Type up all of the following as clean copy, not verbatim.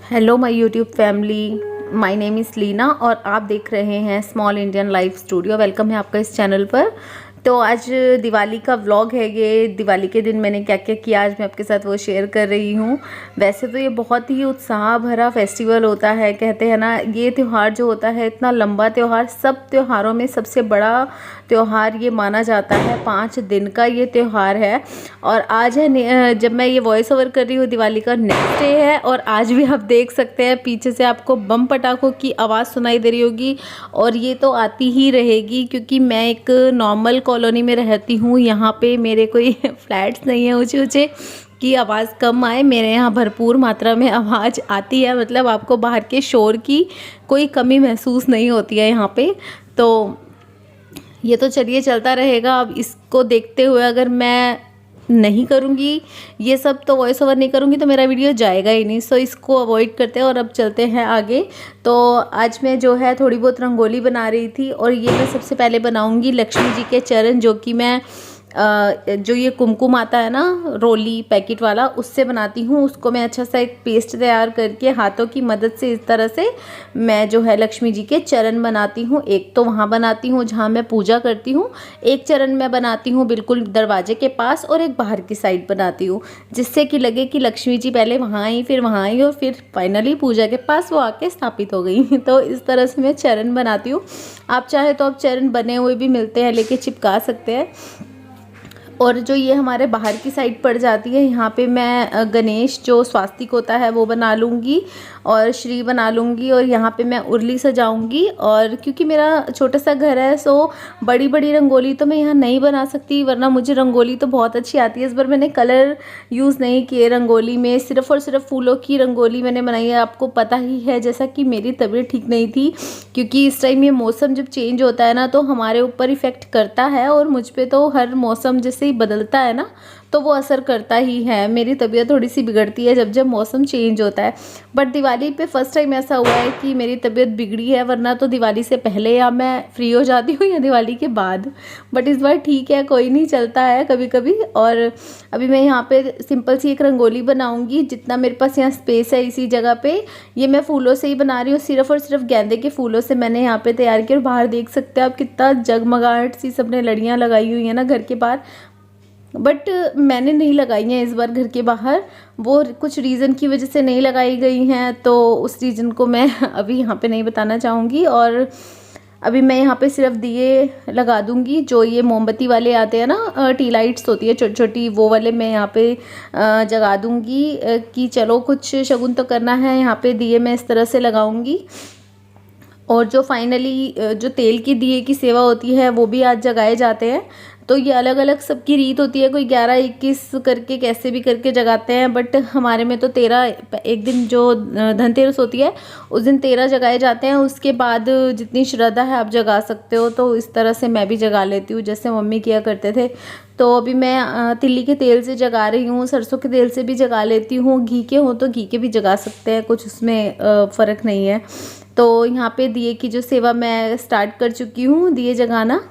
Hello my YouTube family, my name is Leena और आप देख रहे हैं small Indian life studio. Welcome है आपका इस चैनल पर। तो आज दिवाली का व्लॉग है। ये दिवाली के दिन मैंने क्या क्या किया आज मैं आपके साथ वो शेयर कर रही हूँ। वैसे तो ये बहुत ही उत्साह भरा फेस्टिवल होता है। कहते हैं ना, ये त्यौहार जो होता है इतना लंबा त्यौहार, सब त्योहारों में सबसे बड़ा त्यौहार ये माना जाता है। 5 दिन का ये त्यौहार है और आज है, जब मैं ये वॉइस ओवर कर रही हूँ, दिवाली का नेक्स्ट डे है। और आज भी आप देख सकते हैं पीछे से आपको बम पटाखों की आवाज़ सुनाई दे रही होगी और ये तो आती ही रहेगी क्योंकि मैं एक नॉर्मल कॉलोनी में रहती हूँ। यहाँ पे मेरे कोई फ्लैट्स नहीं है ऊंचे ऊंचे कि आवाज़ कम आए। मेरे यहाँ भरपूर मात्रा में आवाज़ आती है, मतलब आपको बाहर के शोर की कोई कमी महसूस नहीं होती है यहाँ पे। तो ये तो चलिए चलता रहेगा। अब इसको देखते हुए अगर मैं नहीं करूँगी ये सब, तो वॉइस ओवर नहीं करूँगी तो मेरा वीडियो जाएगा ही नहीं। सो इसको अवॉइड करते हैं और अब चलते हैं आगे। तो आज मैं जो है थोड़ी बहुत रंगोली बना रही थी और ये मैं सबसे पहले बनाऊँगी लक्ष्मी जी के चरण, जो कि मैं जो ये कुमकुम आता है ना रोली पैकेट वाला, उससे बनाती हूँ। उसको मैं अच्छा सा एक पेस्ट तैयार करके हाथों की मदद से इस तरह से मैं जो है लक्ष्मी जी के चरण बनाती हूँ। एक तो वहाँ बनाती हूँ जहाँ मैं पूजा करती हूँ, एक चरण मैं बनाती हूँ बिल्कुल दरवाजे के पास और एक बाहर की साइड बनाती हूँ, जिससे कि लगे कि लक्ष्मी जी पहले वहाँ आई, फिर वहाँ आई और फिर फाइनली पूजा के पास वो आके स्थापित हो गई। तो इस तरह से मैं चरण बनाती हूँ। आप चाहे तो आप चरण बने हुए भी मिलते हैं, लेके चिपका सकते हैं। और जो ये हमारे बाहर की साइड पड़ जाती है, यहाँ पे मैं गणेश जो स्वास्तिक होता है वो बना लूँगी और श्री बना लूँगी और यहाँ पे मैं उर्ली सजाऊँगी। और क्योंकि मेरा छोटा सा घर है, सो बड़ी बड़ी रंगोली तो मैं यहाँ नहीं बना सकती, वरना मुझे रंगोली तो बहुत अच्छी आती है। इस बार मैंने कलर यूज़ नहीं किए रंगोली में, सिर्फ़ और सिर्फ फूलों की रंगोली मैंने बनाई है। आपको पता ही है जैसा कि मेरी तबीयत ठीक नहीं थी, क्योंकि इस टाइम ये मौसम जब चेंज होता है ना तो हमारे ऊपर इफ़ेक्ट करता है और मुझ पे तो हर मौसम जैसे ही बदलता है ना तो वो असर करता ही है। मेरी तबीयत थोड़ी सी बिगड़ती है जब जब मौसम चेंज होता है। बट दिवाली पे फर्स्ट टाइम ऐसा हुआ है कि मेरी तबीयत बिगड़ी है, वरना तो दिवाली से पहले या मैं फ्री हो जाती हूँ या दिवाली के बाद। बट इस बार ठीक है, कोई नहीं, चलता है कभी कभी। और अभी मैं यहाँ पे सिंपल सी एक रंगोली बनाऊँगी। जितना मेरे पास यहाँ स्पेस है इसी जगह पे ये मैं फूलों से ही बना रही हूँ, सिर्फ और सिर्फ गेंदे के फूलों से मैंने यहाँ पे तैयार किया। और बाहर देख सकते हैं आप कितना जगमगाहट सी सबने लड़ियाँ लगाई हुई हैं ना घर के बाहर। बट मैंने नहीं लगाई हैं इस बार घर के बाहर, वो कुछ रीज़न की वजह से नहीं लगाई गई हैं, तो उस रीज़न को मैं अभी यहाँ पे नहीं बताना चाहूँगी। और अभी मैं यहाँ पे सिर्फ दिए लगा दूँगी, जो ये मोमबत्ती वाले आते हैं ना, टी लाइट्स होती है छोटी छोटी, वो वाले मैं यहाँ पे जगा दूँगी कि चलो कुछ शगुन तो करना है। यहाँ पे दिए मैं इस तरह से लगाऊँगी। और जो फाइनली जो तेल की दिए की सेवा होती है वो भी आज जगाए जाते हैं। तो ये अलग अलग सबकी रीत होती है, कोई 11-21 करके कैसे भी करके जगाते हैं, बट हमारे में तो 13, एक दिन जो धनतेरस होती है उस दिन 13 जगाए जाते हैं। उसके बाद जितनी श्रद्धा है आप जगा सकते हो। तो इस तरह से मैं भी जगा लेती हूँ जैसे मम्मी किया करते थे। तो अभी मैं तिल्ली के तेल से जगा रही हूँ, सरसों के तेल से भी जगा लेती हूँ, घी के हो तो घी के भी जगा सकते हैं, कुछ उसमें फ़र्क नहीं है। तो यहाँ पे दिए की जो सेवा मैं स्टार्ट कर चुकी हूँ, दिए जगाना।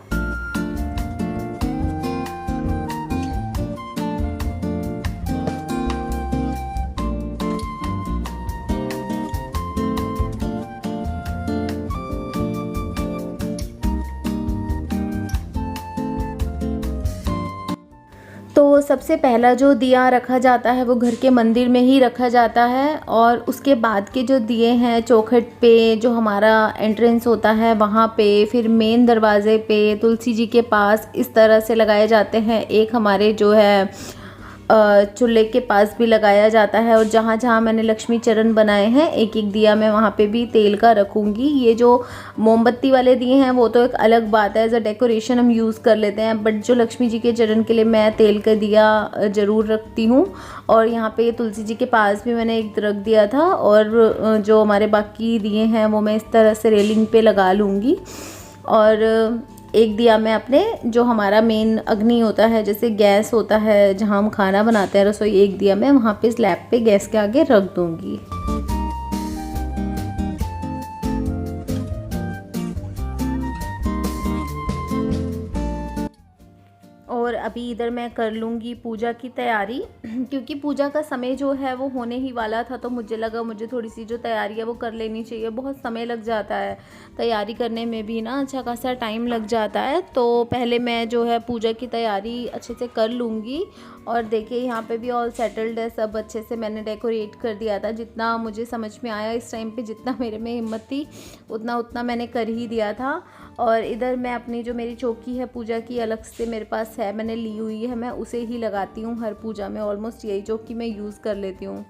तो सबसे पहला जो दिया रखा जाता है वो घर के मंदिर में ही रखा जाता है और उसके बाद के जो दिए हैं चौखट पे, जो हमारा एंट्रेंस होता है वहाँ पे, फिर मेन दरवाजे पे, तुलसी जी के पास, इस तरह से लगाए जाते हैं। एक हमारे जो है चूल्हे के पास भी लगाया जाता है। और जहाँ जहाँ मैंने लक्ष्मी चरण बनाए हैं एक एक दिया मैं वहाँ पे भी तेल का रखूँगी। ये जो मोमबत्ती वाले दिए हैं वो तो एक अलग बात है, एज अ डेकोरेशन हम यूज़ कर लेते हैं, बट जो लक्ष्मी जी के चरण के लिए मैं तेल का दिया ज़रूर रखती हूँ। और यहाँ पे तुलसी जी के पास भी मैंने एक रख दिया था और जो हमारे बाकी दिए हैं वो मैं इस तरह से रेलिंग पे लगा लूँगी। और एक दिया मैं अपने जो हमारा मेन अग्नि होता है, जैसे गैस होता है जहाँ हम खाना बनाते हैं रसोई, एक दिया मैं वहाँ पे स्लैब पे गैस के आगे रख दूँगी। और अभी अभी इधर मैं कर लूँगी पूजा की तैयारी क्योंकि पूजा का समय जो है वो होने ही वाला था, तो मुझे लगा मुझे थोड़ी सी जो तैयारी है वो कर लेनी चाहिए। बहुत समय लग जाता है तैयारी करने में भी ना, अच्छा खासा टाइम लग जाता है। तो पहले मैं जो है पूजा की तैयारी अच्छे से कर लूँगी। और देखिए यहाँ पे भी ऑल सेटल्ड है, सब अच्छे से मैंने डेकोरेट कर दिया था। जितना मुझे समझ में आया इस टाइम पे, जितना मेरे में हिम्मत थी उतना मैंने कर ही दिया था। और इधर मैं अपनी जो मेरी चौकी है पूजा की अलग से मेरे पास है, मैंने ली हुई है, मैं उसे ही लगाती हूँ हर पूजा में। ऑलमोस्ट यही चौकी मैं यूज़ कर लेती हूँ।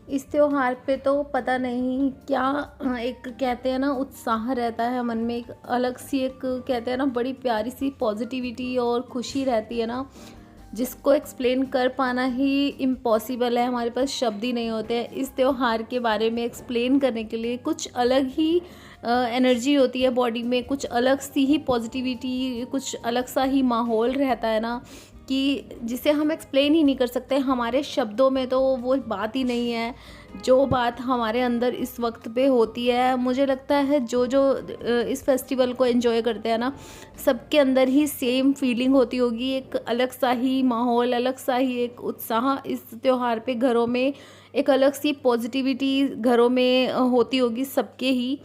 इस त्योहार पे तो पता नहीं क्या एक कहते हैं ना उत्साह रहता है मन में, एक अलग सी एक कहते हैं ना बड़ी प्यारी सी पॉजिटिविटी और खुशी रहती है ना, जिसको एक्सप्लेन कर पाना ही इम्पॉसिबल है। हमारे पास शब्द ही नहीं होते हैं इस त्योहार के बारे में एक्सप्लेन करने के लिए। कुछ अलग ही एनर्जी होती है बॉडी में, कुछ अलग सी ही पॉजिटिविटी, कुछ अलग सा ही माहौल रहता है ना कि जिसे हम एक्सप्लेन ही नहीं कर सकते। हमारे शब्दों में तो वो बात ही नहीं है जो बात हमारे अंदर इस वक्त पे होती है। मुझे लगता है जो इस फेस्टिवल को एंजॉय करते हैं ना, सबके अंदर ही सेम फीलिंग होती होगी। एक अलग सा ही माहौल, अलग सा ही एक उत्साह इस त्योहार पे घरों में, एक अलग सी पॉजिटिविटी घरों में होती होगी सबके ही।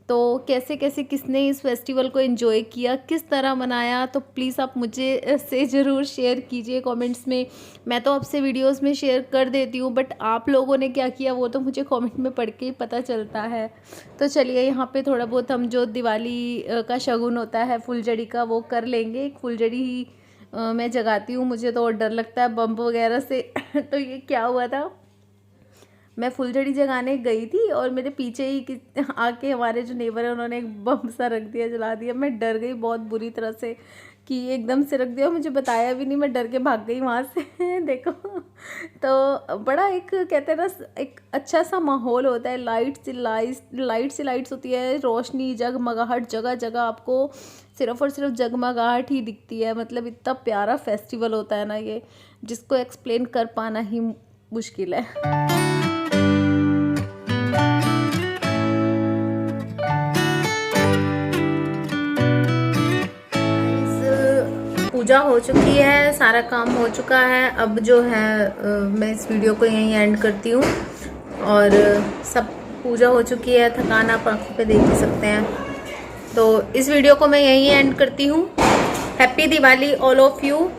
तो कैसे कैसे किसने इस फेस्टिवल को एंजॉय किया, किस तरह मनाया, तो प्लीज़ आप मुझे से ज़रूर शेयर कीजिए कमेंट्स में। मैं तो आपसे वीडियोस में शेयर कर देती हूँ, बट आप लोगों ने क्या किया वो तो मुझे कमेंट में पढ़ के ही पता चलता है। तो चलिए यहाँ पे थोड़ा बहुत हम जो दिवाली का शगुन होता है फुलझड़ी का वो कर लेंगे। एक फुलझड़ी ही मैं जगाती हूँ, मुझे तो और डर लगता है बम वगैरह से। तो ये क्या हुआ था, मैं फुलझड़ी जगाने गई थी और मेरे पीछे ही आके हमारे जो नेबर है उन्होंने एक बम सा रख दिया, जला दिया। मैं डर गई बहुत बुरी तरह से कि एकदम से रख दिया, मुझे बताया भी नहीं, मैं डर के भाग गई वहाँ से। देखो तो बड़ा एक कहते हैं ना एक अच्छा सा माहौल होता है। लाइट्स होती है, रोशनी, जगमगाहट, जगह जगह आपको सिर्फ और सिर्फ जगमगाहट ही दिखती है। मतलब इतना प्यारा फेस्टिवल होता है ना ये, जिसको एक्सप्लेन कर पाना ही मुश्किल है। पूजा हो चुकी है, सारा काम हो चुका है। अब जो है मैं इस वीडियो को यहीं एंड करती हूँ। और सब पूजा हो चुकी है, थकान आप आंखों पे देख ही सकते हैं। तो इस वीडियो को मैं यहीं एंड करती हूँ। Happy Diwali all of you.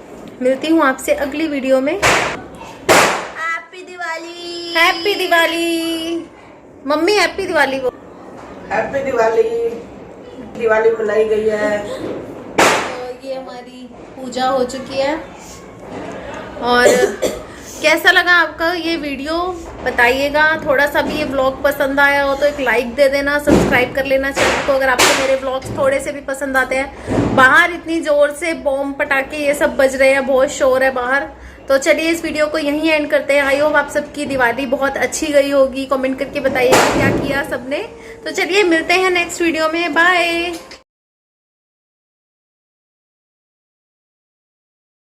मिलती हूँ आपसे अगली वीडियो में। Happy Diwali, happy Diwali mummy, happy Diwali. वो हैप्पी दिवाली, दिवाली मनाई गई है। ये हमारी पूजा हो चुकी है। और कैसा लगा आपका ये वीडियो बताइएगा। थोड़ा सा भी ये व्लॉग पसंद आया हो तो एक लाइक दे देना, सब्सक्राइब कर लेना चैनल को अगर आपको मेरे व्लॉग्स थोड़े से भी पसंद आते हैं। बाहर इतनी जोर से बॉम्ब पटाखे ये सब बज रहे हैं, बहुत शोर है बाहर। तो चलिए इस वीडियो को यहीं एंड करते हैं। आई होप आप सबकी दिवाली बहुत अच्छी गई होगी। कमेंट करके बताइएगा क्या किया सबने। तो चलिए मिलते हैं नेक्स्ट वीडियो में, बाय।